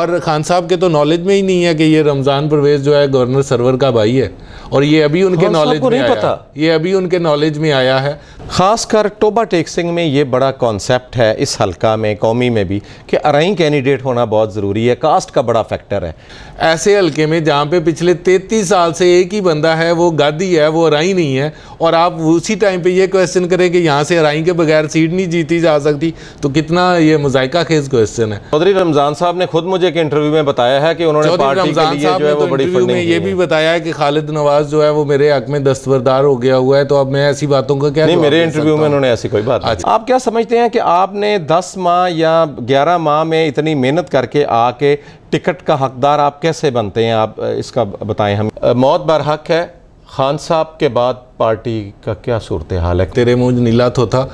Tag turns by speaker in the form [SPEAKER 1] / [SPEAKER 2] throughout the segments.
[SPEAKER 1] और खान साहब के तो नॉलेज में ही नहीं है कि ये रमज़ान परवेज़ जो है गवर्नर सरवर का भाई है, और ये अभी उनके नॉलेज में आया, ये अभी उनके नॉलेज में आया है।
[SPEAKER 2] ख़ासकर टोबा टेक्सिंग में ये बड़ा कॉन्सेप्ट है इस हल्का में, कौमी में भी, कि अराई कैंडिडेट होना बहुत ज़रूरी है, कास्ट का बड़ा फैक्टर है।
[SPEAKER 1] ऐसे हल्के में जहाँ पे पिछले 33 साल से एक ही बंदा है, वो गादी है, वो अराई नहीं है, और आप उसी टाइम पे ये क्वेश्चन करें कि यहाँ से अराई के बगैर सीट नहीं जीती जा सकती, तो कितना ये मुज़ायका खेज क्वेश्चन है।
[SPEAKER 2] चौधरी रमज़ान साहब ने खुद मुझे एक इंटरव्यू में बताया है कि उन्होंने पार्टी के लिए जो है वो बड़ी फंडिंग
[SPEAKER 1] में ये भी बताया है कि खालिद नवाज जो है वो मेरे हक में दस्तबरदार हो गया हुआ है, तो अब मैं ऐसी बातों का क्या,
[SPEAKER 2] नहीं, मेरे इंटरव्यू में उन्होंने ऐसी कोई बात नहीं। आप क्या समझते हैं कि आपने 10 माह या 11 माह में इतनी मेहनत करके आके टिकट का हकदार आप कैसे बनते हैं? आप इसका बताएं हम। मौत बरहक है, खान साहब के बाद पार्टी का क्या सूरत हाल है?
[SPEAKER 1] तेरे मुंह नीला तो था।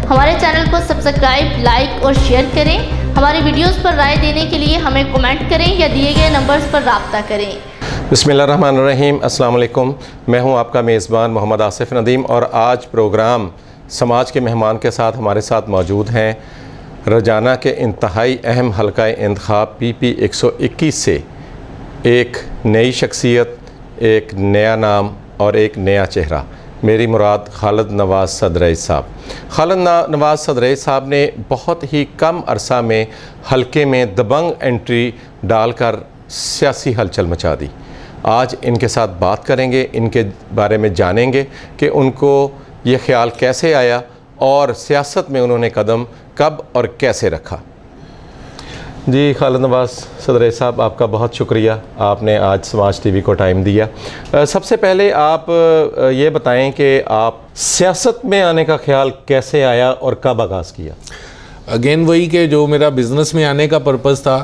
[SPEAKER 3] हमारे चैनल को सब्सक्राइब, लाइक और शेयर करें। हमारे वीडियोस पर राय देने के लिए हमें कमेंट करें या दिए गए नंबर्स पर राब्ता करें।
[SPEAKER 2] बिस्मिल्लाहिर्रहमानिर्रहीम, अस्सलाम वालेकुम। मैं हूं आपका मेज़बान मोहम्मद आसिफ नदीम, और आज प्रोग्राम समाज के मेहमान के साथ हमारे साथ मौजूद हैं रोजाना के इंतहाई अहम हल्का इंतखाब PP 121 से एक नई शख्सियत, एक नया नाम और एक नया चेहरा। मेरी मुराद खालिद नवाज सदरई साहब। खालिद नवाज सदरई साहब ने बहुत ही कम अरसा में हल्के में दबंग एंट्री डालकर सियासी हलचल मचा दी। आज इनके साथ बात करेंगे, इनके बारे में जानेंगे कि उनको ये ख्याल कैसे आया और सियासत में उन्होंने कदम कब और कैसे रखा। जी खालिद नवाज सदरई साहब, आपका बहुत शुक्रिया, आपने आज समाज TV को टाइम दिया। सबसे पहले आप ये बताएं कि आप सियासत में आने का ख्याल कैसे आया और कब आगाज़ किया?
[SPEAKER 1] अगेन वही कि जो मेरा बिज़नेस में आने का पर्पज़ था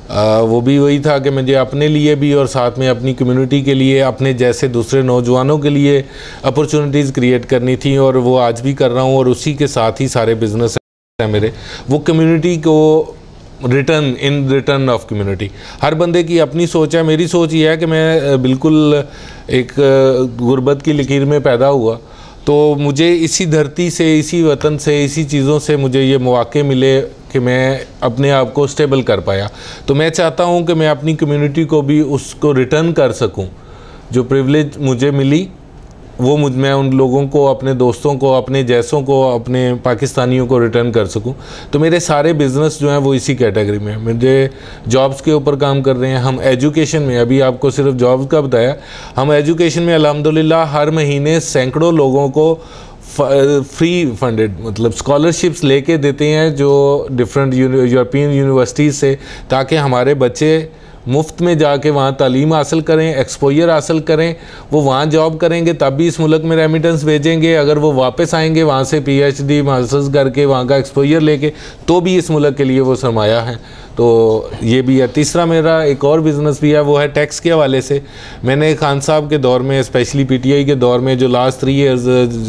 [SPEAKER 1] वो भी वही था कि मुझे अपने लिए भी और साथ में अपनी कम्युनिटी के लिए, अपने जैसे दूसरे नौजवानों के लिए अपॉर्चुनिटीज़ क्रिएट करनी थी, और वो आज भी कर रहा हूँ। और उसी के साथ ही सारे बिज़नेस हैं मेरे, वो कम्युनिटी को रिटर्न ऑफ कम्युनिटी। हर बंदे की अपनी सोच है। मेरी सोच ये है कि मैं बिल्कुल एक गुर्बत की लकीर में पैदा हुआ, तो मुझे इसी धरती से, इसी वतन से, इसी चीज़ों से मुझे ये मौके मिले कि मैं अपने आप को स्टेबल कर पाया। तो मैं चाहता हूँ कि मैं अपनी कम्युनिटी को भी उसको रिटर्न कर सकूँ। जो प्रिविलेज मुझे मिली वो मैं उन लोगों को, अपने दोस्तों को, अपने जैसों को, अपने पाकिस्तानियों को रिटर्न कर सकूं। तो मेरे सारे बिज़नेस जो हैं वो इसी कैटेगरी में हैं। मुझे जॉब्स के ऊपर काम कर रहे हैं। हम एजुकेशन में, अभी आपको सिर्फ जॉब्स का बताया, हम एजुकेशन में अल्हम्दुलिल्लाह हर महीने सैकड़ों लोगों को फ्री फंडेड, मतलब स्कॉलरशिप्स लेके देते हैं जो डिफरेंट यूरोपियन यूनिवर्सिटीज़ से, ताकि हमारे बच्चे मुफ्त में जाके वहाँ तालीम हासिल करें, एक्सपोजर हासिल करें। वो वहाँ जॉब करेंगे तब भी इस मुल्क में रेमिटेंस भेजेंगे, अगर वो वापस आएंगे वहाँ से PhD मास्टर्स करके वहाँ का एक्सपोजर लेके, तो भी इस मुल्क के लिए वो सरमाया है। तो ये भी है। तीसरा मेरा एक और बिज़नेस भी है, वो है टैक्स के हवाले से। मैंने खान साहब के दौर में, स्पेशली PTI के दौर में, जो लास्ट 3 ईयर्स,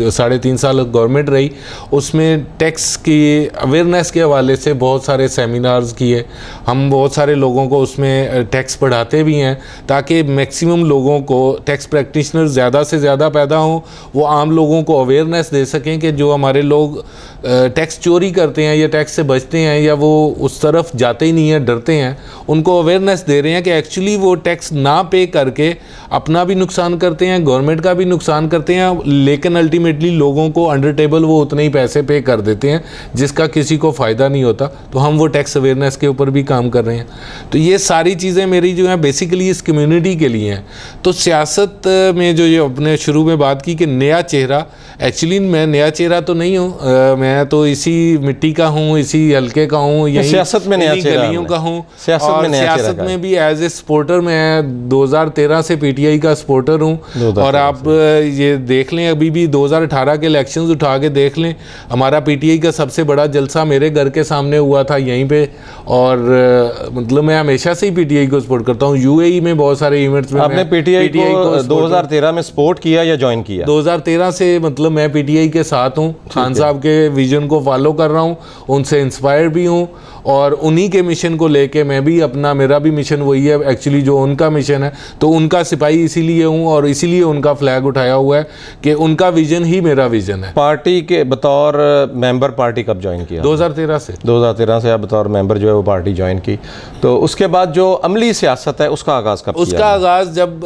[SPEAKER 1] 3.5 साल गवर्नमेंट रही, उसमें टैक्स की अवेयरनेस के हवाले से बहुत सारे सेमिनार्स किए। हम बहुत सारे लोगों को उसमें टैक्स पढ़ाते भी हैं, ताकि मैक्सिमम लोगों को, टैक्स प्रैक्टिशनर ज़्यादा से ज़्यादा पैदा हों, वो आम लोगों को अवेयरनेस दे सकें कि जो हमारे लोग टैक्स चोरी करते हैं या टैक्स से बचते हैं या वो उस तरफ जाते ही नहीं है, डरते हैं, उनको अवेयरनेस दे रहे हैं कि एक्चुअली वो टैक्स ना पे करके अपना भी नुकसान करते हैं, गवर्नमेंट का भी नुकसान करते हैं, लेकिन अल्टीमेटली लोगों को अंडर टेबल वो उतने ही पैसे पे कर देते हैं जिसका किसी को फ़ायदा नहीं होता। तो हम वो टैक्स अवेयरनेस के ऊपर भी काम कर रहे हैं। तो ये सारी चीज़ें मेरी जो हैं बेसिकली इस कम्युनिटी के लिए हैं। तो सियासत में जो ये अपने शुरू में बात की कि नया चेहरा, एक्चुअली मैं नया चेहरा तो नहीं हूँ, मैं तो इसी मिट्टी का हूँ, इसी हल्के का हूँ, यही
[SPEAKER 2] सियासत में नया चेहरा
[SPEAKER 1] गलियों का हूँ।
[SPEAKER 2] सियासत
[SPEAKER 1] में भी एज ए सपोर्टर मैं 2013 से PTI का सपोर्टर हूँ। और आप ये देख लें, अभी भी 2018 के इलेक्शंस उठा के देख लें, हमारा PTI का सबसे बड़ा जलसा मेरे घर के सामने हुआ था यहीं पे। और मतलब मैं हमेशा से ही PTI को सपोर्ट करता हूँ। UAE में बहुत सारे इवेंट्स में
[SPEAKER 2] आपने PTI को 2013 में सपोर्ट किया या ज्वाइन किया?
[SPEAKER 1] 2013 से मतलब मैं PTI के साथ हूँ। खान साहब के विज़न को फॉलो कर रहा हूँ, उनसे इंस्पायर भी हूँ और उन्हीं के मिशन को लेके मैं भी अपना, मेरा भी मिशन वही है एक्चुअली जो उनका मिशन है, तो उनका सिपाही इसीलिए हूँ और इसीलिए उनका फ्लैग उठाया हुआ है कि उनका विज़न ही मेरा विज़न है।
[SPEAKER 2] पार्टी के बतौर मेंबर पार्टी कब ज्वाइन किया?
[SPEAKER 1] 2013 से।
[SPEAKER 2] 2013 से आप बतौर मेंबर जो है वो पार्टी ज्वाइन की। तो उसके बाद जो अमली सियासत है उसका आगाज़ कब किया?
[SPEAKER 1] उसका आगाज़ जब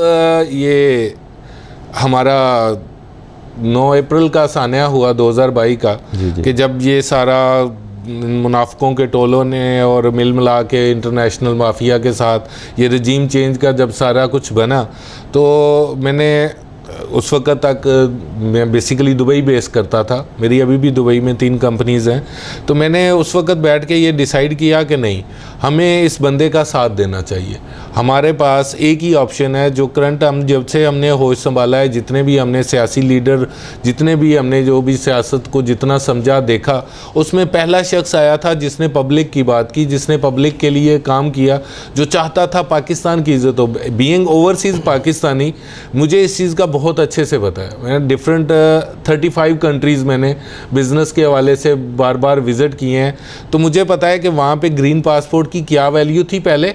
[SPEAKER 1] ये हमारा 9 अप्रैल का सानिया हुआ 2022 का, कि जब ये सारा मुनाफिकों के टोलों ने और मिल मिला के इंटरनेशनल माफिया के साथ ये रजीम चेंज का जब सारा कुछ बना, तो मैंने उस वक्त तक मैं बेसिकली दुबई बेस करता था, मेरी अभी भी दुबई में 3 कंपनीज़ हैं, तो मैंने उस वक्त बैठ के ये डिसाइड किया कि नहीं, हमें इस बंदे का साथ देना चाहिए। हमारे पास एक ही ऑप्शन है जो करंट, हम जब से हमने होश संभाला है, जितने भी हमने सियासी लीडर, जितने भी हमने जो भी सियासत को जितना समझा देखा, उसमें पहला शख्स आया था जिसने पब्लिक की बात की, जिसने पब्लिक के लिए काम किया, जो चाहता था पाकिस्तान की इज़्ज़त हो। बीइंग ओवरसीज़ पाकिस्तानी, मुझे इस चीज़ का बहुत अच्छे से पता है। मैंने डिफरेंट 35 कंट्रीज़ मैंने बिज़नेस के हवाले से बार बार विज़िट किए हैं, तो मुझे पता है कि वहाँ पे ग्रीन पासपोर्ट की क्या वैल्यू थी पहले,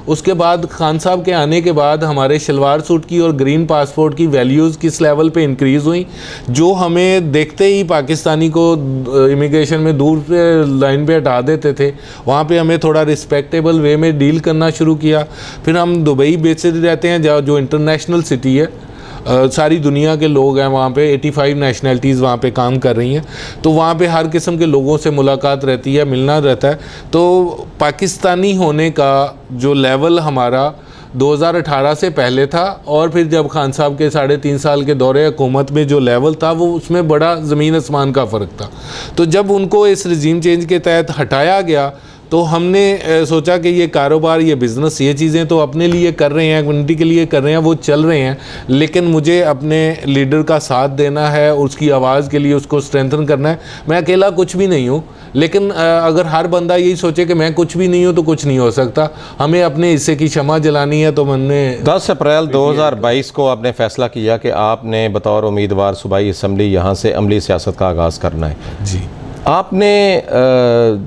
[SPEAKER 1] उसके बाद खान साहब के आने के बाद हमारे शलवार सूट की और ग्रीन पासपोर्ट की वैल्यूज़ किस लेवल पे इंक्रीज़ हुई, जो हमें देखते ही पाकिस्तानी को इमिग्रेशन में दूर पे लाइन पे हटा देते थे, वहाँ पे हमें थोड़ा रिस्पेक्टेबल वे में डील करना शुरू किया। फिर हम दुबई बेस्ड रहते हैं जो इंटरनेशनल सिटी है, सारी दुनिया के लोग हैं वहाँ पे, 85 नेशनलिटीज़ वहाँ पे काम कर रही हैं, तो वहाँ पे हर किस्म के लोगों से मुलाकात रहती है, मिलना रहता है। तो पाकिस्तानी होने का जो लेवल हमारा 2018 से पहले था, और फिर जब खान साहब के 3.5 साल के दौरे हुकूमत में जो लेवल था, वो उसमें बड़ा ज़मीन आसमान का फ़र्क था। तो जब उनको इस रजीम चेंज के तहत हटाया गया, तो हमने सोचा कि ये कारोबार, ये बिज़नेस, ये चीज़ें तो अपने लिए कर रहे हैं, कम्युनिटी के लिए कर रहे हैं, वो चल रहे हैं, लेकिन मुझे अपने लीडर का साथ देना है, उसकी आवाज़ के लिए उसको स्ट्रेंथन करना है। मैं अकेला कुछ भी नहीं हूँ, लेकिन अगर हर बंदा यही सोचे कि मैं कुछ भी नहीं हूँ तो कुछ नहीं हो सकता, हमें अपने हिस्से की क्षमा जलानी है। तो मैंने
[SPEAKER 2] 10 अप्रैल 2022 को आपने फ़ैसला किया कि आपने बतौर उम्मीदवार सूबाई असम्बली यहाँ से अमली सियासत का आगाज़ करना है।
[SPEAKER 1] जी,
[SPEAKER 2] आपने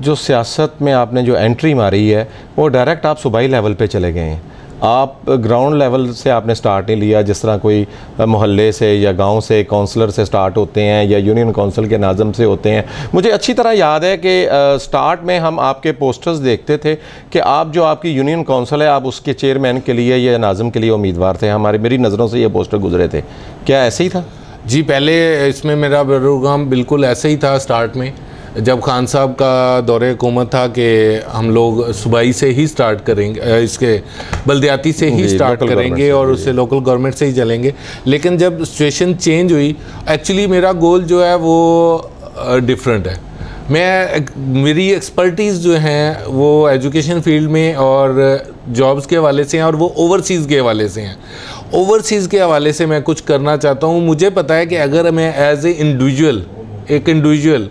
[SPEAKER 2] जो सियासत में आपने जो एंट्री मारी है वो डायरेक्ट आप सूबाई लेवल पे चले गए हैं। आप ग्राउंड लेवल से आपने स्टार्ट नहीं लिया, जिस तरह कोई मोहल्ले से या गांव से काउंसलर से स्टार्ट होते हैं या यूनियन काउंसिल के नाज़म से होते हैं। मुझे अच्छी तरह याद है कि स्टार्ट में हम आपके पोस्टर्स देखते थे कि आप जो आपकी यूनियन काउंसिल है, आप उसके चेयरमैन के लिए या नाज़म के लिए उम्मीदवार थे। मेरी नज़रों से ये पोस्टर गुजरे थे, क्या ऐसे ही था?
[SPEAKER 1] जी, पहले इसमें मेरा प्रोग्राम बिल्कुल ऐसे ही था। स्टार्ट में जब खान साहब का दौरे हुकूमत था कि हम लोग सूबाई से ही स्टार्ट करेंगे, इसके बल्दियाती से ही स्टार्ट करेंगे और उससे लोकल गवर्नमेंट से ही चलेंगे। लेकिन जब सिचुएशन चेंज हुई, एक्चुअली मेरा गोल जो है वो डिफरेंट है। मेरी एक्सपर्टीज़ जो हैं वो एजुकेशन फील्ड में और जॉब्स के हवाले से हैं, और वो ओवरसीज़ के हवाले से हैं। ओवरसीज़ के हवाले से मैं कुछ करना चाहता हूँ। मुझे पता है कि अगर मैं एज ए इंडिविजुअल, एक इंडिविजुअल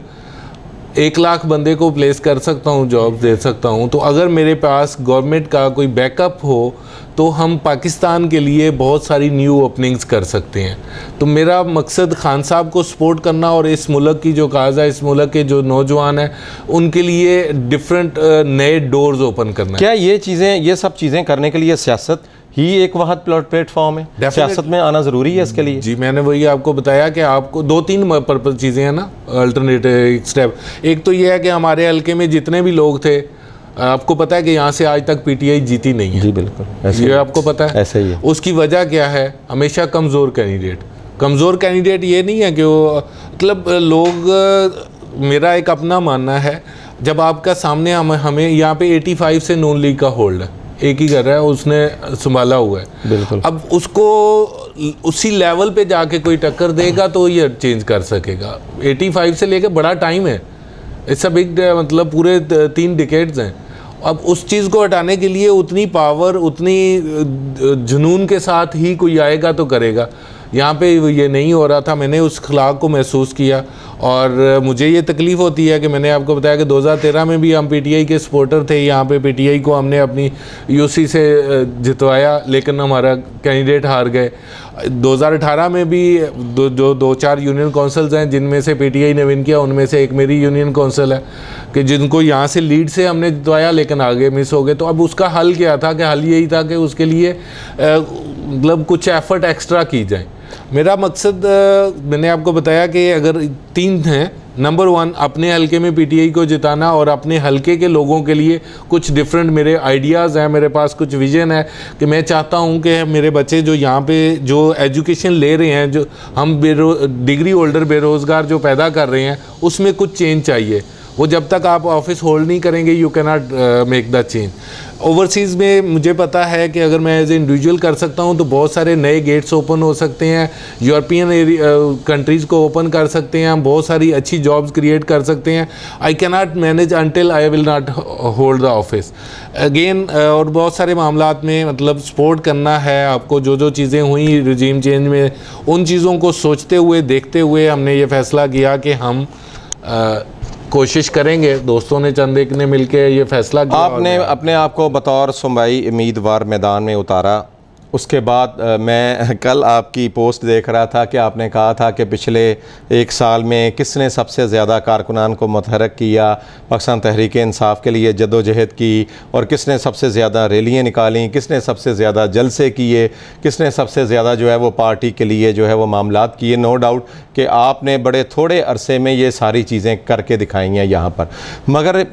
[SPEAKER 1] 1 लाख बंदे को प्लेस कर सकता हूँ, जॉब दे सकता हूँ, तो अगर मेरे पास गवर्नमेंट का कोई बैकअप हो तो हम पाकिस्तान के लिए बहुत सारी न्यू ओपनिंग्स कर सकते हैं। तो मेरा मकसद खान साहब को सपोर्ट करना और इस मुल्क की जो काज़ है, इस मुल्क के जो नौजवान हैं, उनके लिए डिफरेंट नए डोर्स ओपन करना है।
[SPEAKER 2] क्या ये सब चीज़ें करने के लिए सियासत ही एक वाहद प्लेटफॉर्म है? सियासत में आना ज़रूरी है इसके लिए?
[SPEAKER 1] जी, मैंने वही आपको बताया कि आपको 2-3 पर्पज़ चीज़ें हैं ना, अल्टरनेटिव स्टेप। एक तो ये है कि हमारे हल्के में जितने भी लोग थे, आपको पता है कि यहाँ से आज तक पीटीआई जीती नहीं है।
[SPEAKER 2] जी बिल्कुल,
[SPEAKER 1] ये आपको पता है।
[SPEAKER 2] ऐसा ही है।
[SPEAKER 1] उसकी वजह क्या है? हमेशा कमज़ोर कैंडिडेट ये नहीं है कि वो, मतलब लोग, मेरा एक अपना मानना है, जब आपका सामने हमें यहाँ पे 85 से नून लीग का होल्ड है, एक ही कर रहा है, उसने संभाला हुआ है।
[SPEAKER 2] बिल्कुल।
[SPEAKER 1] अब उसको उसी लेवल पे जाके कोई टक्कर देगा तो ये चेंज कर सकेगा। 85 से लेकर बड़ा टाइम है, इट्स अ बिग, मतलब पूरे 3 डिकेड्स हैं। अब उस चीज़ को हटाने के लिए उतनी पावर, उतनी जुनून के साथ ही कोई आएगा तो करेगा। यहाँ पे ये नहीं हो रहा था, मैंने उस खलाक को महसूस किया और मुझे ये तकलीफ़ होती है कि मैंने आपको बताया कि 2013 में भी हम पीटीआई के सपोर्टर थे, यहाँ पे पीटीआई को हमने अपनी यूसी से जितवाया, लेकिन हमारा कैंडिडेट हार गए। 2018 में भी जो 2-4 यूनियन काउंसिल्स हैं जिनमें से पीटीआई ने विन किया, उनमें से एक मेरी यूनियन काउंसिल है कि जिनको यहाँ से लीड से हमने जितवाया, लेकिन आगे मिस हो गए। तो अब उसका हल क्या था कि हल यही था कि उसके लिए मतलब कुछ एफर्ट एक्स्ट्रा की जाए। मेरा मकसद मैंने आपको बताया कि अगर 3 हैं, नंबर 1 अपने हलके में पीटीआई को जिताना और अपने हलके के लोगों के लिए कुछ डिफरेंट मेरे आइडियाज़ हैं, मेरे पास कुछ विजन है कि मैं चाहता हूं कि मेरे बच्चे जो यहाँ पे जो एजुकेशन ले रहे हैं, जो हम डिग्री होल्डर बेरोज़गार जो पैदा कर रहे हैं, उसमें कुछ चेंज चाहिए। वो जब तक आप ऑफिस होल्ड नहीं करेंगे you can not make the change. Overseas में मुझे पता है कि अगर मैं एज ए इंडिविजुअल कर सकता हूं तो बहुत सारे नए गेट्स ओपन हो सकते हैं, यूरोपियन कंट्रीज़ को ओपन कर सकते हैं, हम बहुत सारी अच्छी जॉब्स क्रिएट कर सकते हैं। I can not manage until I will not hold the office again. और बहुत सारे मामलात में मतलब सपोर्ट करना है आपको। जो चीज़ें हुई रिजीम चेंज में, उन चीज़ों को सोचते हुए देखते हुए हमने ये फ़ैसला किया कि हम कोशिश करेंगे। दोस्तों ने चंद एक ने मिलकर ये फैसला किया।
[SPEAKER 2] आपने अपने आप को बतौर सूबाई उम्मीदवार मैदान में उतारा, उसके बाद मैं कल आपकी पोस्ट देख रहा था कि आपने कहा था कि पिछले 1 साल में किसने सबसे ज़्यादा कारकुनान को मुतहर्रिक किया, पाकिस्तान तहरीक इंसाफ के लिए जदोजहद की, और किसने सबसे ज़्यादा रैलियाँ निकाली, किसने सबसे ज़्यादा जलसे किए, किसने सबसे ज़्यादा जो है वो पार्टी के लिए जो है वो मामलात किए। नो डाउट कि आपने बड़े थोड़े अरसे में ये सारी चीज़ें करके दिखाई हैं यहाँ पर। मगर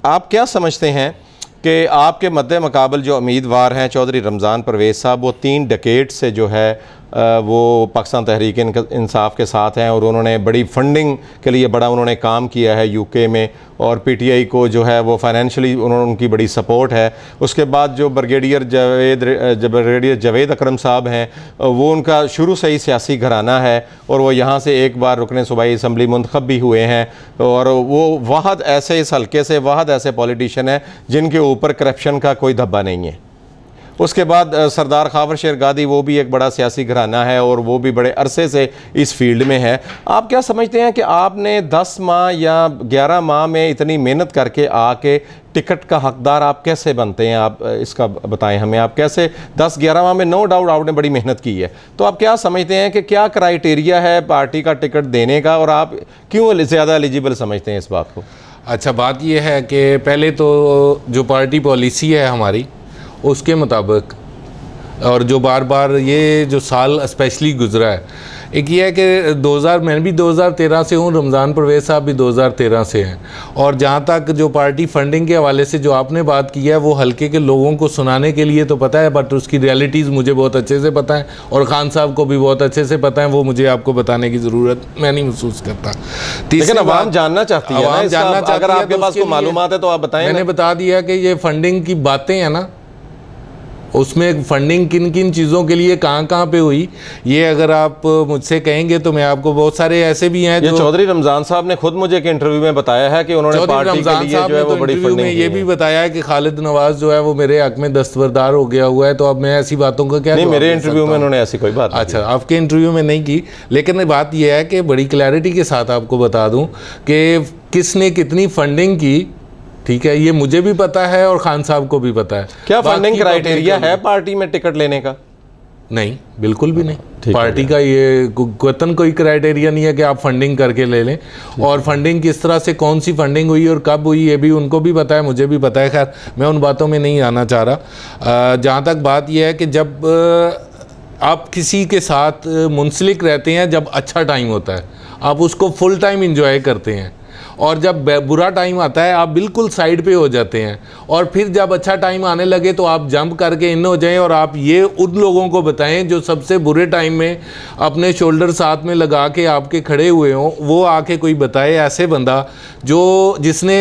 [SPEAKER 2] आप क्या समझते हैं कि आपके मद्दे मुकाबल जो उम्मीदवार हैं चौधरी रमज़ान परवेज़ साहब, वो 3 डेकेड से जो है वो पाकिस्तान तहरीक इंसाफ के साथ हैं और उन्होंने बड़ी फंडिंग के लिए बड़ा उन्होंने काम किया है यूके में, और पीटीआई को जो है वो फाइनेंशियली उनकी बड़ी सपोर्ट है। उसके बाद जो ब्रिगेडियर जावेद अकरम साहब हैं, वो उनका शुरू से ही सियासी घराना है और वो यहाँ से एक बार रुकने सूबाई असम्बली मुंतखब भी हुए हैं, और वो वाहद ऐसे इस हल्के से वाहद ऐसे पॉलिटिशियन है जिनके ऊपर करप्शन का कोई धब्बा नहीं है। उसके बाद सरदार खावर शेरगादी, वो भी एक बड़ा सियासी घराना है और वो भी बड़े अरसे से इस फील्ड में है। आप क्या समझते हैं कि आपने 10 माह या 11 माह में इतनी मेहनत करके आके टिकट का हकदार आप कैसे बनते हैं? आप इसका बताएं हमें, आप कैसे 10-11 माह में, नो डाउट आपने बड़ी मेहनत की है, तो आप क्या समझते हैं कि क्या क्राइटेरिया है पार्टी का टिकट देने का, और आप क्यों ज़्यादा एलिजिबल समझते हैं इस बात को?
[SPEAKER 1] अच्छा, बात यह है कि पहले तो जो पार्टी पॉलिसी है हमारी उसके मुताबिक, और जो बार बार ये जो साल स्पेशली गुजरा है, एक ये है कि मैं भी 2013 से हूँ, रमज़ान परवेज़ साहब भी 2013 से हैं, और जहाँ तक जो पार्टी फंडिंग के हवाले से जो आपने बात की है वो हल्के के लोगों को सुनाने के लिए तो पता है, बट उसकी रियलिटीज़ मुझे बहुत अच्छे से पता है और खान साहब को भी बहुत अच्छे से पता है, वो मुझे आपको बताने की ज़रूरत मैं नहीं महसूस करता।
[SPEAKER 2] लेकिन आवाम जानना चाहती है,
[SPEAKER 1] आवाम जानना चाहती है,
[SPEAKER 2] अगर आपके पास कोई मालूमात है तो आप बताएं।
[SPEAKER 1] मैंने बता दिया कि ये फंडिंग की बातें हैं ना, उसमें फंडिंग किन किन चीज़ों के लिए कहाँ पे हुई, ये अगर आप मुझसे कहेंगे तो मैं आपको, बहुत सारे ऐसे भी हैं जो
[SPEAKER 2] चौधरी रमज़ान साहब ने खुद मुझे एक इंटरव्यू में बताया है कि उन्होंने पार्टी के लिए जो है वो बड़ी फंडिंग में
[SPEAKER 1] ये भी बताया है कि खालिद नवाज जो है वो मेरे हक में दस्तबरदार हो गया हुआ है। तो अब मैं ऐसी बातों का क्या,
[SPEAKER 2] नहीं, मेरे इंटरव्यू में उन्होंने ऐसी कोई बात,
[SPEAKER 1] अच्छा आपके इंटरव्यू में नहीं की, लेकिन बात यह है कि बड़ी क्लैरिटी के साथ आपको बता दूं कि किसने कितनी फंडिंग की, ठीक है, ये मुझे भी पता है और खान साहब को भी पता है।
[SPEAKER 2] क्या फंडिंग क्राइटेरिया है पार्टी में टिकट लेने का?
[SPEAKER 1] नहीं, बिल्कुल भी नहीं। पार्टी का ये वतन कोई क्राइटेरिया नहीं है कि आप फंडिंग करके ले लें, और फंडिंग किस तरह से, कौन सी फंडिंग हुई और कब हुई, ये भी उनको भी पता है, मुझे भी पता है। खैर मैं उन बातों में नहीं आना चाह रहा। जहाँ तक बात यह है कि जब आप किसी के साथ मुंसलिक रहते हैं, जब अच्छा टाइम होता है आप उसको फुल टाइम इंजॉय करते हैं, और जब बुरा टाइम आता है आप बिल्कुल साइड पे हो जाते हैं, और फिर जब अच्छा टाइम आने लगे तो आप जंप करके इन हो जाएं और आप ये उन लोगों को बताएं जो सबसे बुरे टाइम में अपने शोल्डर साथ में लगा के आपके खड़े हुए हों, वो आके कोई बताए, ऐसे बंदा जो जिसने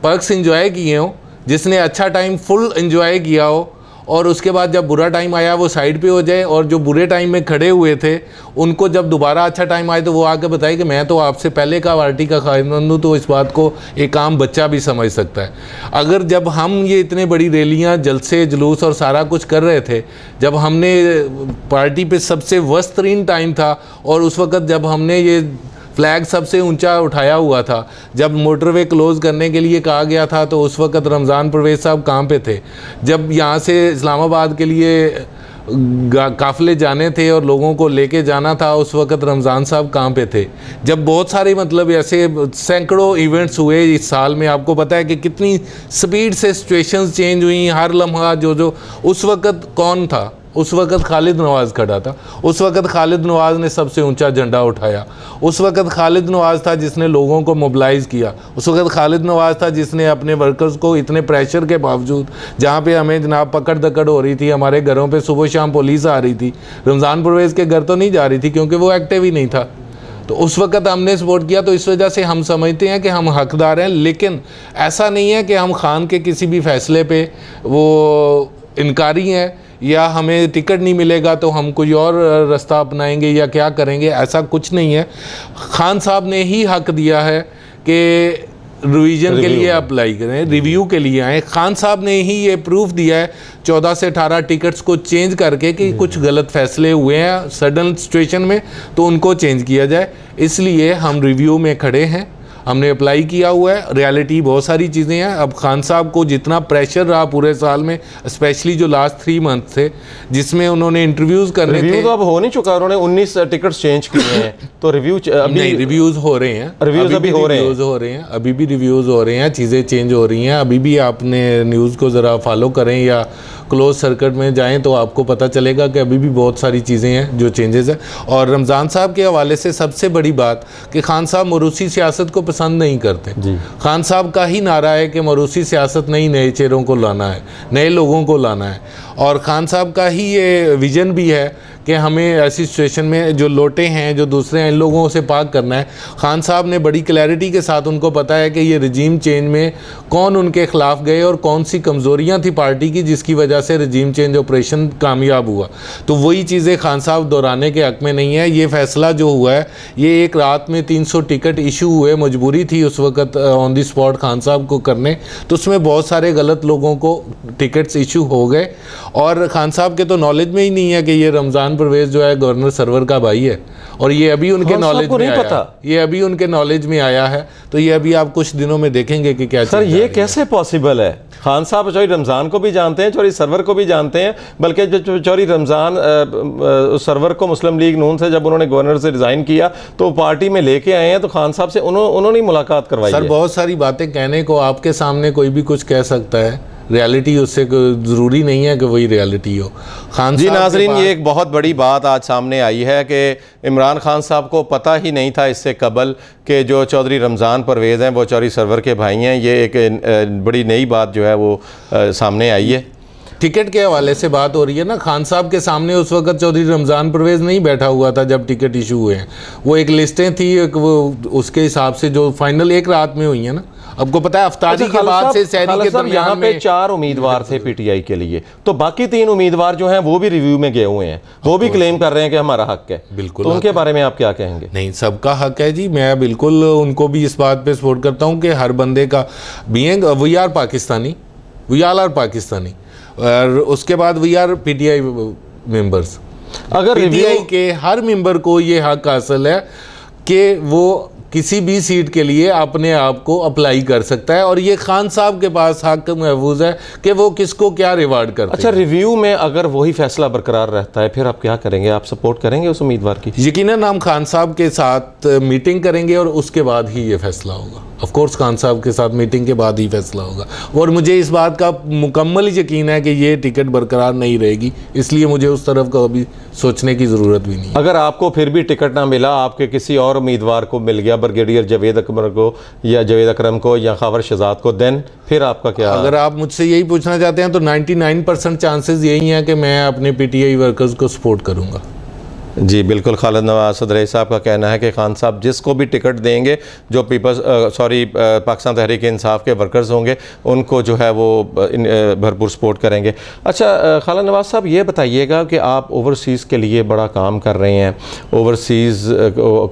[SPEAKER 1] पर्क्स इंजॉय किए हों, जिसने अच्छा टाइम फुल इंजॉय किया हो, और उसके बाद जब बुरा टाइम आया वो साइड पे हो जाए, और जो बुरे टाइम में खड़े हुए थे उनको जब दोबारा अच्छा टाइम आए तो वो आके बताए कि मैं तो आपसे पहले का पार्टी का खामिंदा हूँ। तो इस बात को एक आम बच्चा भी समझ सकता है। अगर जब हम ये इतने बड़ी रैलियाँ, जलसे, जुलूस और सारा कुछ कर रहे थे, जब हमने पार्टी पे सबसे वर्स्ट तरीन टाइम था, और उस वक़्त जब हमने ये फ्लैग सबसे ऊंचा उठाया हुआ था। जब मोटरवे क्लोज़ करने के लिए कहा गया था तो उस वक्त रमज़ान परवेज़ साहब कहाँ पे थे? जब यहाँ से इस्लामाबाद के लिए काफ़िले जाने थे और लोगों को लेके जाना था, उस वक्त रमज़ान साहब कहाँ पे थे? जब बहुत सारे मतलब ऐसे सैकड़ों इवेंट्स हुए इस साल में, आपको पता है कि कितनी स्पीड से सिचुएशंस चेंज हुई हर लम्हा। जो उस वक्त कौन था? उस वक्त खालिद नवाज़ खड़ा था। उस वक्त खालिद नवाज़ ने सबसे ऊंचा झंडा उठाया। उस वक्त खालिद नवाज़ था जिसने लोगों को मोबिलाइज़ किया। उस वक्त खालिद नवाज़ था जिसने अपने वर्कर्स को इतने प्रेशर के बावजूद, जहाँ पे हमें जनाब पकड़ दकड़ हो रही थी, हमारे घरों पे सुबह शाम पुलिस आ रही थी, रमज़ान परवेज़ के घर तो नहीं जा रही थी क्योंकि वो एक्टिव ही नहीं था, तो उस वक्त हमने सपोर्ट किया। तो इस वजह से हम समझते हैं कि हम हकदार हैं। लेकिन ऐसा नहीं है कि हम खान के किसी भी फैसले पे वो इनकारी हैं या हमें टिकट नहीं मिलेगा तो हम कोई और रास्ता अपनाएंगे या क्या करेंगे, ऐसा कुछ नहीं है। खान साहब ने ही हक दिया है कि रिवीजन के लिए अप्लाई करें, रिव्यू के लिए आए। खान साहब ने ही ये प्रूफ दिया है 14 से 18 टिकट्स को चेंज करके कि कुछ गलत फैसले हुए हैं सडन सिचुएशन में, तो उनको चेंज किया जाए। इसलिए हम रिव्यू में खड़े हैं, हमने अप्लाई किया हुआ है। रियलिटी बहुत सारी चीज़ें हैं। अब खान साहब को जितना प्रेशर रहा पूरे साल में, स्पेशली जो लास्ट 3 मंथ थे जिसमें उन्होंने इंटरव्यूज़ करने थे,
[SPEAKER 2] तो अब हो नहीं चुका, उन्होंने 19 टिकट्स चेंज किए हैं, तो रिव्यू
[SPEAKER 1] नहीं, रिव्यूज़ हो रहे हैं,
[SPEAKER 2] रिव्यूज़ अभी हो रहे हैं,
[SPEAKER 1] अभी भी रिव्यूज़ हो रहे हैं, चीज़ें चेंज हो रही हैं। अभी भी आपने न्यूज़ को ज़रा फॉलो करें या क्लोज सर्किट में जाएं तो आपको पता चलेगा कि अभी भी बहुत सारी चीज़ें हैं जो चेंजेस हैं। और रमज़ान साहब के हवाले से सबसे बड़ी बात कि खान साहब मरूसी सियासत को पसंद नहीं करते जी। खान साहब का ही नारा है कि मरूसी सियासत नहीं, नए चेहरों को लाना है, नए लोगों को लाना है। और खान साहब का ही ये विज़न भी है कि हमें ऐसी सिचुएशन में जो लोटे हैं, जो दूसरे हैं, इन लोगों से पाक करना है। खान साहब ने बड़ी क्लैरिटी के साथ, उनको पता है कि ये रजीम चेंज में कौन उनके ख़िलाफ़ गए और कौन सी कमज़ोरियाँ थी पार्टी की जिसकी वजह से रजीम चेंज ऑपरेशन कामयाब हुआ। तो वही चीज़ें खान साहब दोहराने के हक़ में नहीं है। ये फ़ैसला जो हुआ है, ये एक रात में 300 टिकट इशू हुए, मजबूरी थी उस वक़्त ऑन दी स्पॉट खान साहब को करने, तो उसमें बहुत सारे गलत लोगों को टिकट्स इशू हो गए। और खान साहब के तो नॉलेज में ही नहीं है कि ये रमज़ान परवेज़ जो है गवर्नर सरवर का भाई है, और ये अभी उनके नॉलेज में आया है, ये अभी उनके नॉलेज में आया है। तो ये अभी आप कुछ दिनों में देखेंगे कि क्या
[SPEAKER 2] सर ये कैसे पॉसिबल है। खान साहब चौधरी रमज़ान को भी जानते हैं, चौधरी सरवर को भी जानते हैं, बल्कि जो चौधरी रमज़ान सरवर को मुस्लिम लीग नून से जब उन्होंने गवर्नर से रिज़ाइन किया तो पार्टी में लेके आए हैं, तो खान साहब से उन्होंने मुलाकात करवाई।
[SPEAKER 1] सर बहुत सारी बातें कहने को आपके सामने कोई भी कुछ कह सकता है, रियलिटी उससे ज़रूरी नहीं है कि वही रियलिटी हो। खान
[SPEAKER 2] जी नाजरीन, ये एक बहुत बड़ी बात आज सामने आई है कि इमरान खान साहब को पता ही नहीं था इससे कबल कि जो चौधरी रमज़ान परवेज़ हैं वो चौधरी सरवर के भाई हैं। ये एक बड़ी नई बात जो है वो सामने आई है।
[SPEAKER 1] टिकट के हवाले से बात हो रही है ना, खान साहब के सामने उस वक्त चौधरी रमज़ान परवेज़ नहीं बैठा हुआ था जब टिकट इशू हुए हैं। वो एक लिस्टें थी, एक वो उसके हिसाब से जो फाइनल एक रात में हुई है ना। आपको पता है अफ्तारी के बाद से शहरी के
[SPEAKER 2] दरमियान में 4 उम्मीदवार थे पीटीआई के लिए, तो बाकी 3 उम्मीदवार जो हैं वो भी रिव्यू में गए हुए हैं, वो भी क्लेम कर रहे हैं कि हमारा हक है।
[SPEAKER 1] बिल्कुल,
[SPEAKER 2] तो उनके बारे में आप क्या कहेंगे?
[SPEAKER 1] नहीं, सबका हक है जी। मैं बिल्कुल उनको भी इस बात पे सपोर्ट करता हूँ कि हर बंदे का being we are Pakistani, we all are Pakistani, और उसके बाद वी आर पीटीआई मेंबर्स। अगर पीटीआई के हर मेंबर को ये हक हासिल है कि वो किसी भी सीट के लिए अपने आप को अप्लाई कर सकता है, और ये खान साहब के पास हक महफूज है कि वो किसको क्या रिवार्ड करते हैं।
[SPEAKER 2] अच्छा, रिव्यू में अगर वही फैसला बरकरार रहता है फिर आप क्या करेंगे? आप सपोर्ट करेंगे उस उम्मीदवार की?
[SPEAKER 1] यकीनन हम खान साहब के साथ मीटिंग करेंगे और उसके बाद ही ये फैसला होगा। ऑफ कोर्स खान साहब के साथ मीटिंग के बाद ही फैसला होगा, और मुझे इस बात का मुकम्मल यकीन है कि ये टिकट बरकरार नहीं रहेगी, इसलिए मुझे उस तरफ का अभी सोचने की ज़रूरत भी नहीं।
[SPEAKER 2] अगर आपको फिर भी टिकट ना मिला, आपके किसी और उम्मीदवार को मिल गया, ब्रिगेडियर जावेद अकबर को या जावेद अकरम को या खबर शहजाद को, देन फिर आपका क्या?
[SPEAKER 1] अगर आप मुझसे यही पूछना चाहते हैं तो 99% चांसेस यही हैं कि मैं अपने पीटीआई वर्कर्स को सपोर्ट करूँगा।
[SPEAKER 2] जी बिल्कुल, खालिद नवाज सदरई साहब का कहना है कि खान साहब जिसको भी टिकट देंगे, जो पाकिस्तान तहरीक इंसाफ के वर्कर्स होंगे, उनको जो है वो भरपूर सपोर्ट करेंगे। अच्छा खालिद नवाज साहब, ये बताइएगा कि आप ओवरसीज़ के लिए बड़ा काम कर रहे हैं, ओवरसीज़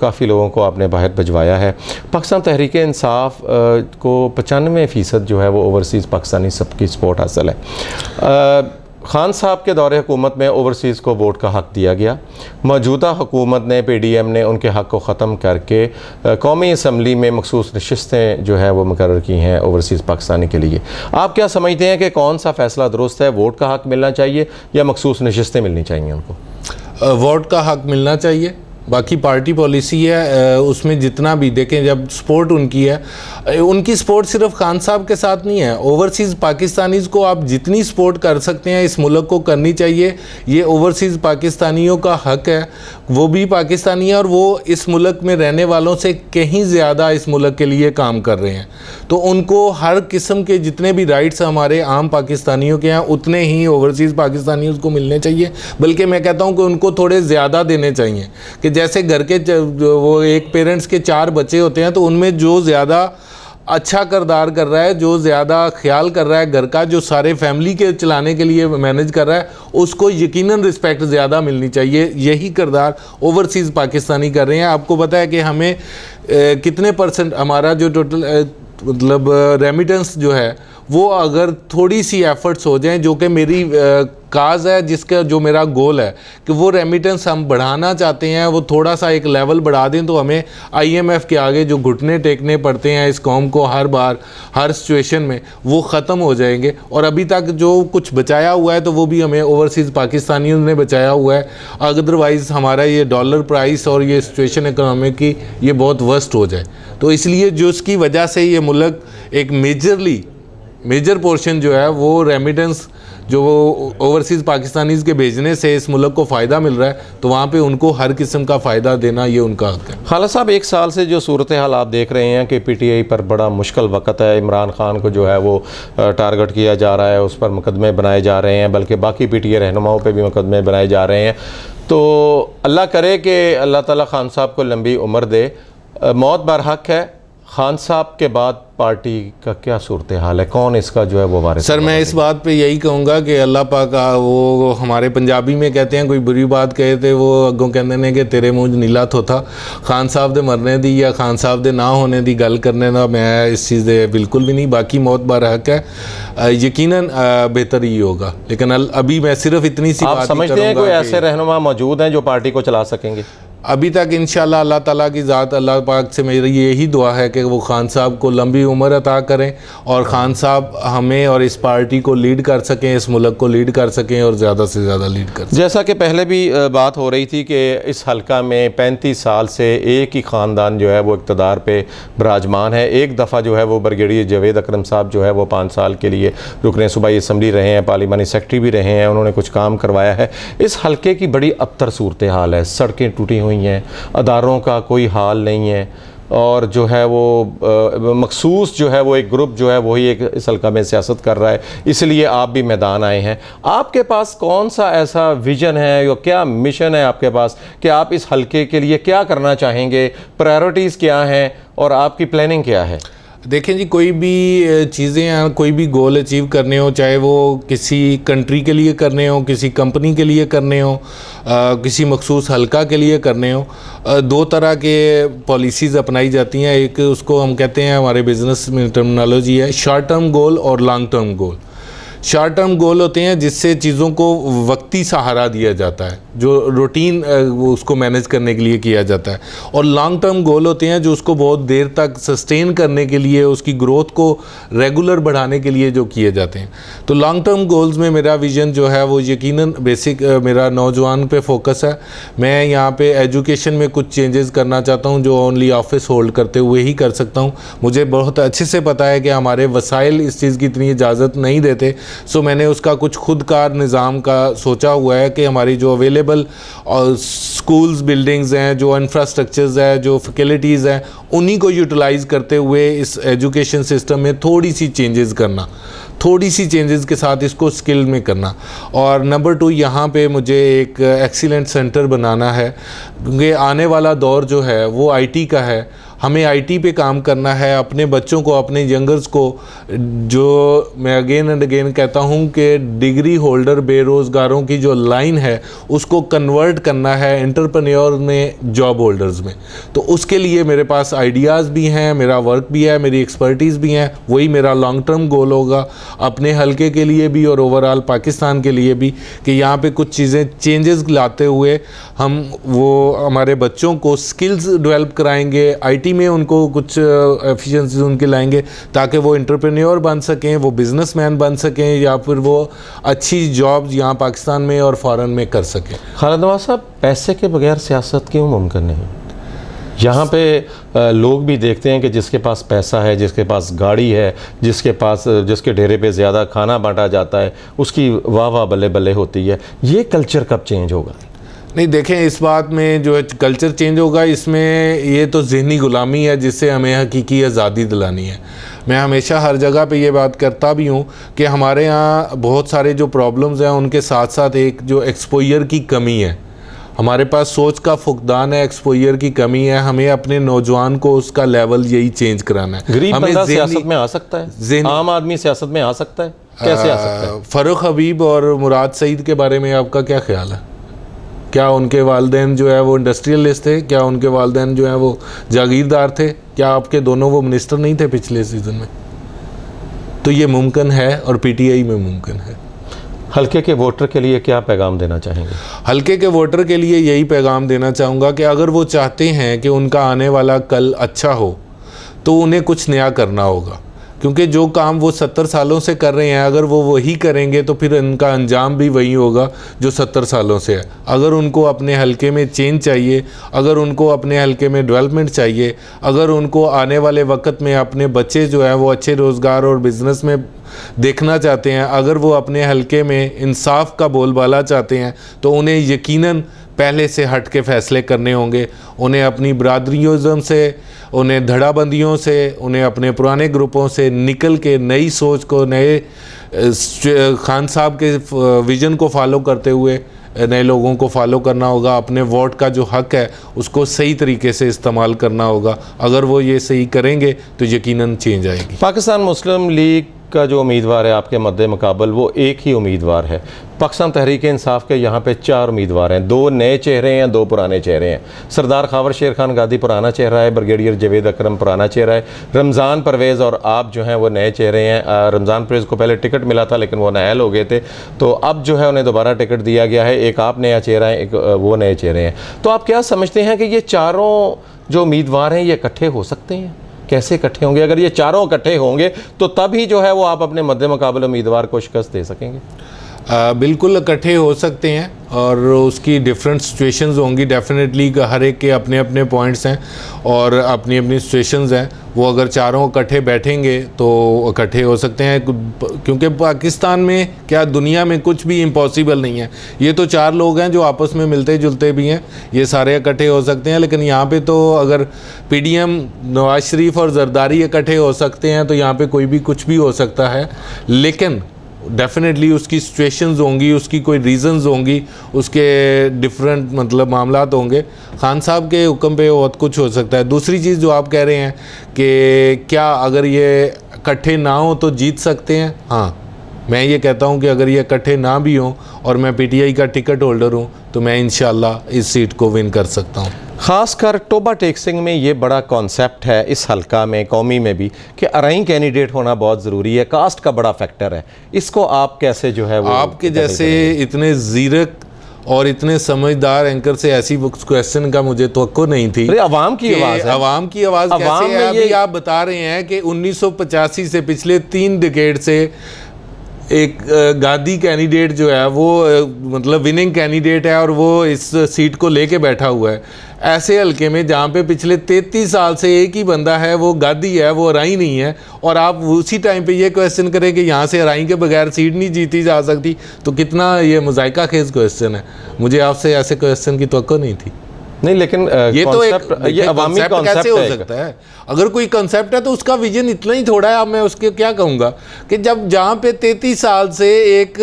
[SPEAKER 2] काफ़ी लोगों को आपने बाहर भिजवाया है। पाकिस्तान तहरीक इंसाफ को 95% जो है वो ओवरसीज़ पाकिस्तानी सबकी सपोर्ट हासिल है। खान साहब के दौरे हुकूमत में ओवरसीज़ को वोट का हक़ दिया गया। मौजूदा हुकूमत ने PDM ने उनके हक़ को ख़त्म करके कौमी असम्बली में मखसूस नशिस्तें जो है वो मुकर्रर की हैं ओवरसीज़ पाकिस्तानी के लिए। आप क्या समझते हैं कि कौन सा फ़ैसला दुरुस्त है, वोट का हक़ मिलना चाहिए या मखसूस नशिस्तें मिलनी चाहिए उनको?
[SPEAKER 1] वोट का हक़ मिलना चाहिए। बाकी पार्टी पॉलिसी है, उसमें जितना भी देखें, जब सपोर्ट उनकी है, उनकी सपोर्ट सिर्फ खान साहब के साथ नहीं है, ओवरसीज़ पाकिस्तानीज़ को आप जितनी सपोर्ट कर सकते हैं इस मुल्क को करनी चाहिए। ये ओवरसीज़ पाकिस्तानियों का हक़ है, वो भी पाकिस्तानी है और वो इस मुल्क में रहने वालों से कहीं ज़्यादा इस मुल्क के लिए काम कर रहे हैं। तो उनको हर किस्म के जितने भी राइट्स हमारे आम पाकिस्तानियों के हैं उतने ही ओवरसीज़ पाकिस्तानियों को मिलने चाहिए, बल्कि मैं कहता हूँ कि उनको थोड़े ज़्यादा देने चाहिए। कि जैसे घर के वो एक पेरेंट्स के 4 बच्चे होते हैं, तो उनमें जो ज़्यादा अच्छा किरदार कर रहा है, जो ज़्यादा ख्याल कर रहा है घर का, जो सारे फैमिली के चलाने के लिए मैनेज कर रहा है, उसको यकीनन रिस्पेक्ट ज़्यादा मिलनी चाहिए। यही किरदार ओवरसीज़ पाकिस्तानी कर रहे हैं। आपको पता है कि हमें कितने % हमारा जो टोटल मतलब रेमिटेंस जो है वो अगर थोड़ी सी एफर्ट्स हो जाएं, जो कि मेरी काज है, जिसका जो मेरा गोल है कि वो रेमिटेंस हम बढ़ाना चाहते हैं, वो थोड़ा सा एक लेवल बढ़ा दें, तो हमें IMF के आगे जो घुटने टेकने पड़ते हैं इस कौम को हर बार हर सिचुएशन में, वो ख़त्म हो जाएंगे। और अभी तक जो कुछ बचाया हुआ है तो वो भी हमें ओवरसीज़ पाकिस्तानियों ने बचाया हुआ है। अदरवाइज़ हमारा ये डॉलर प्राइस और ये सिचुएशन इकोनॉमी की ये बहुत वर्स्ट हो जाए। तो इसलिए जो उसकी वजह से ये मुल्क एक मेजर पोर्शन जो है वो रेमिटेंस जो वो ओवरसीज़ पाकिस्तानीज़ के भेजने से इस मुल्क को फ़ायदा मिल रहा है, तो वहाँ पे उनको हर किस्म का फ़ायदा देना ये उनका हक़ है।
[SPEAKER 2] खालिद साहब, 1 साल से जो सूरत हाल आप देख रहे हैं कि PTI पर बड़ा मुश्किल वक़्त है, इमरान खान को जो है वो टारगेट किया जा रहा है, उस पर मुकदमे बनाए जा रहे हैं, बल्कि बाकी PTI रहनुमाओं पर भी मुकदमे बनाए जा रहे हैं। तो अल्लाह करे कि अल्लाह ताला खान साहब को लंबी उम्र दे। मौत बरहक है। खान साहब के बाद पार्टी का क्या सूरत हाल है, कौन इसका जो है वो वारिस?
[SPEAKER 1] सर, मैं इस बात पे यही कहूँगा कि अल्लाह पाक, वो हमारे पंजाबी में कहते हैं, कोई बुरी बात कहे तो वो अगों कहते हैं कि तेरे मुँह नीला थोथा। खान साहब दे मरने दी या खान साहब दे ना होने दी गल करने ना, मैं इस चीज़ दे बिल्कुल भी नहीं। बाकी मौत बरहक है, यकीनन बेहतर ही होगा। लेकिन अभी मैं सिर्फ इतनी सी बात
[SPEAKER 2] समझते हैं कोई ऐसे रहनुमा मौजूद हैं जो पार्टी को चला सकेंगे?
[SPEAKER 1] अभी तक इंशाल्लाह अल्लाह ताला की ज़ात, अल्लाह पाक से मेरी यही दुआ है कि वो खान साहब को लंबी उम्र अता करें और खान साहब हमें और इस पार्टी को लीड कर सकें, इस मुल्क को लीड कर सकें और ज़्यादा से ज़्यादा लीड कर सकें।
[SPEAKER 2] जैसा कि पहले भी बात हो रही थी कि इस हल्का में 35 साल से एक ही ख़ानदान जो है वो इक़्तिदार पे विराजमान है। एक दफ़ा जो है वो ब्रिगेडियर जावेद अकरम साहब जो है वो 5 साल के लिए रुकन सूबाई असम्बली रहे हैं, पार्लिमानी सेक्रेटरी भी रहे हैं, उन्होंने कुछ काम करवाया है। इस हल्के की बड़ी अबतर सूरत हाल है, सड़कें टूटी हुई हैं, अदारों का कोई हाल नहीं है, और जो है वो मखसूस जो है वो एक ग्रुप जो है वही एक इस हल्का में सियासत कर रहा है। इसलिए आप भी मैदान आए हैं। आपके पास कौन सा ऐसा विज़न है या क्या मिशन है आपके पास कि आप इस हल्के के लिए क्या करना चाहेंगे, प्रायोरिटीज़ क्या हैं और आपकी प्लानिंग क्या है?
[SPEAKER 1] देखें जी, कोई भी चीज़ें, कोई भी गोल अचीव करने हो, चाहे वो किसी कंट्री के लिए करने हो, किसी कंपनी के लिए करने हो, किसी मखसूस हल्का के लिए करने हो, 2 तरह के पॉलिसीज़ अपनाई जाती हैं। एक उसको हम कहते हैं, हमारे बिज़नेस में टर्मिनोलॉजी है, शॉर्ट टर्म गोल और long term goal. Short term goal होते हैं जिससे चीज़ों को वक्ती सहारा दिया जाता है, जो रूटीन उसको मैनेज करने के लिए किया जाता है, और लॉन्ग टर्म गोल होते हैं जो उसको बहुत देर तक सस्टेन करने के लिए, उसकी ग्रोथ को रेगुलर बढ़ाने के लिए जो किए जाते हैं। तो लॉन्ग टर्म गोल्स में मेरा विज़न जो है वो यकीनन बेसिक मेरा नौजवान पे फोकस है। मैं यहाँ पे एजुकेशन में कुछ चेंजेस करना चाहता हूँ जो ओनली ऑफिस होल्ड करते हुए ही कर सकता हूँ। मुझे बहुत अच्छे से पता है कि हमारे वसाइल इस चीज़ की इतनी इजाज़त नहीं देते, सो मैंने उसका कुछ खुदकार निज़ाम का सोचा हुआ है कि हमारी जो अवेलेबल और स्कूल्स बिल्डिंग्स हैं, जो इंफ्रास्ट्रक्चर्स हैं, जो फैसिलिटीज़ हैं, उन्हीं को यूटिलाइज़ करते हुए इस एजुकेशन सिस्टम में थोड़ी सी चेंजेस करना, थोड़ी सी चेंजेस के साथ इसको स्किल में करना। और नंबर 2, यहाँ पे मुझे एक एक्सीलेंट सेंटर बनाना है, क्योंकि आने वाला दौर जो है वो IT का है। हमें आईटी पे काम करना है, अपने बच्चों को, अपने यंगर्स को, जो मैं अगेन एंड अगेन कहता हूँ कि डिग्री होल्डर बेरोज़गारों की जो लाइन है उसको कन्वर्ट करना है एंटरप्रेन्योर में, जॉब होल्डर्स में। तो उसके लिए मेरे पास आइडियाज़ भी हैं, मेरा वर्क भी है, मेरी एक्सपर्टीज़ भी हैं। वही मेरा लॉन्ग टर्म गोल होगा अपने हलके के लिए भी और ओवरऑल पाकिस्तान के लिए भी, कि यहाँ पे कुछ चीज़ें चेंजेस लाते हुए हम वो हमारे बच्चों को स्किल्स डेवलप कराएंगे, आईटी में उनको कुछ एफिशिएंसीज उनके लाएंगे ताकि वो एंटरप्रेन्योर बन सकें, वो बिजनेसमैन बन सकें, या फिर वो अच्छी जॉब्स यहाँ पाकिस्तान में और फ़ॉरेन में कर सकें।
[SPEAKER 2] खालिद नवाज साहब, पैसे के बगैर सियासत क्यों मुमकिन नहीं? यहाँ पे लोग भी देखते हैं कि जिसके पास पैसा है, जिसके पास गाड़ी है, जिसके डेरे पे ज़्यादा खाना बांटा जाता है, उसकी वाह वाह बल्ले बल्ले होती है। ये कल्चर कब चेंज होगा?
[SPEAKER 1] नहीं, देखें, इस बात में जो है कल्चर चेंज होगा, इसमें ये तो ज़हनी ग़ुलामी है जिससे हमें हकीकी आज़ादी दिलानी है। मैं हमेशा हर जगह पे ये बात करता भी हूँ कि हमारे यहाँ बहुत सारे जो प्रॉब्लम्स हैं उनके साथ साथ एक जो एक्सपोजर की कमी है, हमारे पास सोच का फुकदान है, एक्सपोजर की कमी है। हमें अपने नौजवान को उसका लेवल यही चेंज कराना है।
[SPEAKER 2] गरीब बंदा सियासत में आ सकता है, आम आदमी सियासत में आ सकता है, कैसे आ सकता है?
[SPEAKER 1] फ़ारूक हबीब और मुराद सईद के बारे में आपका क्या ख्याल है? क्या उनके वालिदैन जो है वो इंडस्ट्रियलिस्ट थे? क्या उनके वालिदैन जो है वो जागीरदार थे? क्या आपके दोनों वो मिनिस्टर नहीं थे पिछले सीज़न में? तो ये मुमकिन है और पीटीआई में मुमकिन है।
[SPEAKER 2] हल्के के वोटर के लिए क्या पैगाम देना चाहेंगे?
[SPEAKER 1] हल्के के वोटर के लिए यही पैगाम देना चाहूँगा कि अगर वो चाहते हैं कि उनका आने वाला कल अच्छा हो तो उन्हें कुछ नया करना होगा, क्योंकि जो काम वो 70 सालों से कर रहे हैं अगर वो वही करेंगे तो फिर इनका अंजाम भी वही होगा जो 70 सालों से है। अगर उनको अपने हलके में चेंज चाहिए, अगर उनको अपने हलके में डेवलपमेंट चाहिए, अगर उनको आने वाले वक्त में अपने बच्चे जो है वो अच्छे रोज़गार और बिज़नेस में देखना चाहते हैं, अगर वो अपने हलके में इंसाफ का बोलबाला चाहते हैं, तो उन्हें यकीनन पहले से हट के फ़ैसले करने होंगे। उन्हें अपनी बरादरीज़म से, उन्हें धड़ाबंदियों से, उन्हें अपने पुराने ग्रुपों से निकल के नई सोच को, नए खान साहब के विज़न को फॉलो करते हुए नए लोगों को फॉलो करना होगा। अपने वोट का जो हक़ है उसको सही तरीके से इस्तेमाल करना होगा। अगर वो ये सही करेंगे तो यकीनन चेंज आएगी।
[SPEAKER 2] पाकिस्तान मुस्लिम लीग का जो उम्मीदवार है आपके मद्दे मुकाबल, वो एक ही उम्मीदवार है। पाकिस्तान तहरीक इंसाफ के यहाँ पे 4 उम्मीदवार हैं, 2 नए चेहरे हैं, 2 पुराने चेहरे हैं। सरदार खावर शेर खान गादी पुराना चेहरा है, ब्रिगेडियर जावेद अकरम पुराना चेहरा है, रमज़ान परवेज़ और आप जो हैं वो नए चेहरे हैं। रमज़ान परवेज़ को पहले टिकट मिला था लेकिन वो नाअहल हो गए थे, तो अब जो है उन्हें दोबारा टिकट दिया गया है। एक आप नया चेहरा है, एक वो नए चेहरे हैं। तो आप क्या समझते हैं कि ये चारों जो उम्मीदवार हैं ये इकट्ठे हो सकते हैं? कैसे इकट्ठे होंगे? अगर ये चारों इकट्ठे होंगे तो तभी जो है वो आप अपने मद्दे मुकाबले उम्मीदवार को शिकस्त दे सकेंगे।
[SPEAKER 1] बिल्कुल इकट्ठे हो सकते हैं और उसकी डिफरेंट सिचुएशंस होंगी। डेफिनेटली हर एक के अपने अपने पॉइंट्स हैं और अपनी अपनी सिचुएशंस हैं। वो अगर चारों इकट्ठे बैठेंगे तो इकट्ठे हो सकते हैं, क्योंकि पाकिस्तान में क्या दुनिया में कुछ भी इम्पॉसिबल नहीं है। ये तो 4 लोग हैं जो आपस में मिलते जुलते भी हैं, ये सारे इकट्ठे हो सकते हैं। लेकिन यहाँ पे तो अगर पीडीएम, नवाज शरीफ और जरदारी इकट्ठे हो सकते हैं तो यहाँ पे कोई भी कुछ भी हो सकता है। लेकिन डेफिनेटली उसकी सिचुएशंस होंगी, उसकी कोई रीज़न्स होंगी, उसके डिफरेंट मतलब मामलात होंगे। खान साहब के हुक्म पे बहुत कुछ हो सकता है। दूसरी चीज़ जो आप कह रहे हैं कि क्या अगर ये इकट्ठे ना हो तो जीत सकते हैं, हाँ मैं ये कहता हूँ कि अगर ये इकट्ठे ना भी हों और मैं पीटीआई का टिकट होल्डर हूँ तो मैं इंशाल्लाह इस सीट को विन कर सकता हूँ।
[SPEAKER 2] ख़ासकर टोबा टेक्सिंग में ये बड़ा कॉन्सेप्ट है इस हल्का में, कौमी में भी, कि अराई कैंडिडेट होना बहुत ज़रूरी है। कास्ट का बड़ा फैक्टर है। इसको आप कैसे जो है वो,
[SPEAKER 1] आपके जैसे इतने ज़ीरक और इतने समझदार एंकर से ऐसी क्वेश्चन का मुझे तवक्को नहीं थी।
[SPEAKER 2] अवाम की आवाज़ है,
[SPEAKER 1] अवाम की आवाज़ कैसे है? अभी आप बता रहे हैं कि 1985 से पिछले 3 डिकेड से एक गादी कैंडिडेट जो है वो मतलब विनिंग कैंडिडेट है और वो इस सीट को लेके बैठा हुआ है। ऐसे हल्के में जहाँ पे पिछले 33 साल से एक ही बंदा है, वो गादी है, वो अराई नहीं है, और आप उसी टाइम पे ये क्वेश्चन करें कि यहाँ से अराई के बगैर सीट नहीं जीती जा सकती, तो कितना ये मुज़ायका खेज क्वेश्चन है। मुझे आपसे ऐसे क्वेश्चन की तवक्को नहीं थी।
[SPEAKER 2] नहीं, लेकिन
[SPEAKER 1] ये तो ये अवामी कॉन्सेप्ट कैसे हो सकता है? अगर कोई कॉन्सेप्ट है तो उसका विजन इतना ही थोड़ा है। अब मैं उसके क्या कहूँगा कि जब जहाँ पे 33 साल से एक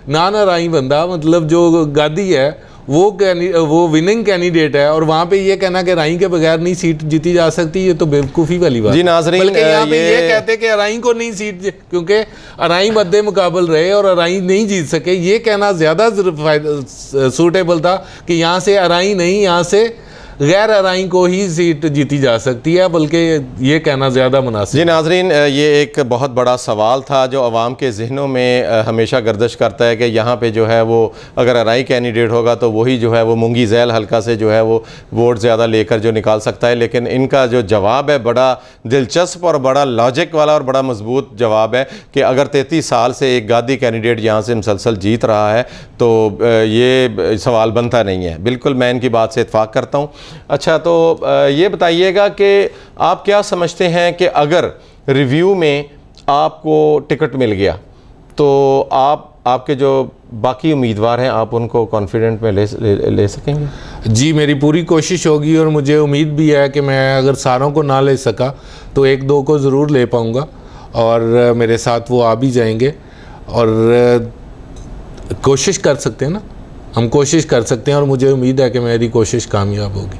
[SPEAKER 1] नान अराई बंदा मतलब जो गादी है वो विनिंग कैंडिडेट है, और वहाँ पे ये कहना कि अराई के बगैर नहीं सीट जीती जा सकती, ये तो बेवकूफ़ी वाली बात।
[SPEAKER 2] जी नाज़रीन,
[SPEAKER 1] बल्कि यहाँ पे ये कहते कि अराई को नहीं सीट, क्योंकि अराई मद्दे मुकाबल रहे और अराई नहीं जीत सके, ये कहना ज़्यादा सूटेबल था कि यहाँ से अराई नहीं, यहाँ से गैर अराई को ही सीट जीती जा सकती है, बल्कि ये कहना ज़्यादा मुनासिब।
[SPEAKER 2] जी नाज़रीन, ये एक बहुत बड़ा सवाल था जो आवाम के जहनों में हमेशा गर्दिश करता है कि यहाँ पे जो है वो अगर अराई कैंडिडेट होगा तो वही जो है वो मुंगी झैल हल्का से जो है वो वोट ज़्यादा लेकर जो निकाल सकता है। लेकिन इनका जो जवाब है बड़ा दिलचस्प और बड़ा लॉजिक वाला और बड़ा मजबूत जवाब है कि अगर 33 साल से एक गादी कैंडिडेट यहाँ से मुसलसल जीत रहा है तो ये सवाल बनता नहीं है। बिल्कुल मैं इनकी बात से इत्फाक करता हूँ। अच्छा, तो ये बताइएगा कि आप क्या समझते हैं कि अगर रिव्यू में आपको टिकट मिल गया तो आपके जो बाकी उम्मीदवार हैं आप उनको कॉन्फिडेंट में ले सकेंगे?
[SPEAKER 1] जी, मेरी पूरी कोशिश होगी और मुझे उम्मीद भी है कि मैं अगर सारों को ना ले सका तो एक दो को ज़रूर ले पाऊँगा, और मेरे साथ वो आ भी जाएंगे, और कोशिश कर सकते हैं ना, हम कोशिश कर सकते हैं, और मुझे उम्मीद है कि मेरी कोशिश कामयाब होगी।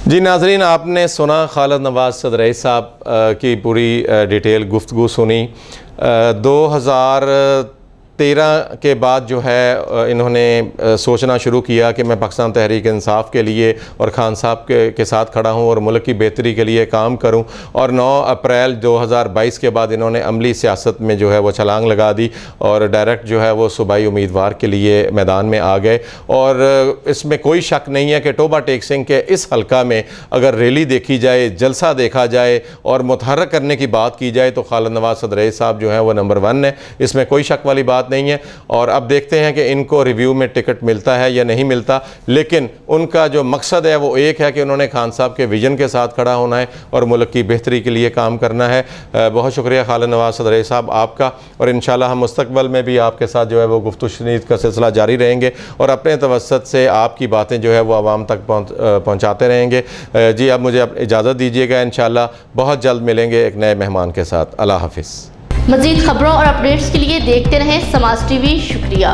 [SPEAKER 2] जी नाज़रीन, आपने सुना खालिद नवाज़ सदरई साहब की पूरी डिटेल गुफ्तगू सुनी। 2013 के बाद जो है इन्होंने सोचना शुरू किया कि मैं पाकिस्तान तहरीक इंसाफ के लिए और खान साहब के साथ खड़ा हूं और मुल्क की बेहतरी के लिए काम करूं, और 9 अप्रैल 2022 के बाद इन्होंने अमली सियासत में जो है वो छलांग लगा दी और डायरेक्ट जो है वो सूबाई उम्मीदवार के लिए मैदान में आ गए। और इसमें कोई शक नहीं है कि टोबा टेक सिंह के इस हल्का में अगर रैली देखी जाए, जलसा देखा जाए और मुतहर्रिक करने की बात की जाए तो खालिद नवाज़ सदरई साहब जो है वो नंबर 1 है, इसमें कोई शक वाली बात नहीं है। और अब देखते हैं कि इनको रिव्यू में टिकट मिलता है या नहीं मिलता, लेकिन उनका जो मकसद है वो एक है कि उन्होंने खान साहब के विजन के साथ खड़ा होना है और मुल्क की बेहतरी के लिए काम करना है। बहुत शुक्रिया खालिद नवाज़ सदरई साहब आपका, और इंशाल्लाह हम मुस्तकबिल में भी आपके साथ जो है वो गुफ्तगू शनीद का सिलसिला जारी रहेंगे और अपने तवस्सुत से आपकी बातें जो है वो आवाम तक पहुँचाते रहेंगे। जी, अब मुझे इजाज़त दीजिएगा, इंशाल्लाह बहुत जल्द मिलेंगे एक नए मेहमान के साथ। अल्लाह हाफिज़।
[SPEAKER 3] मज़ीद खबरों और अपडेट्स के लिए देखते रहें समाज टीवी। शुक्रिया।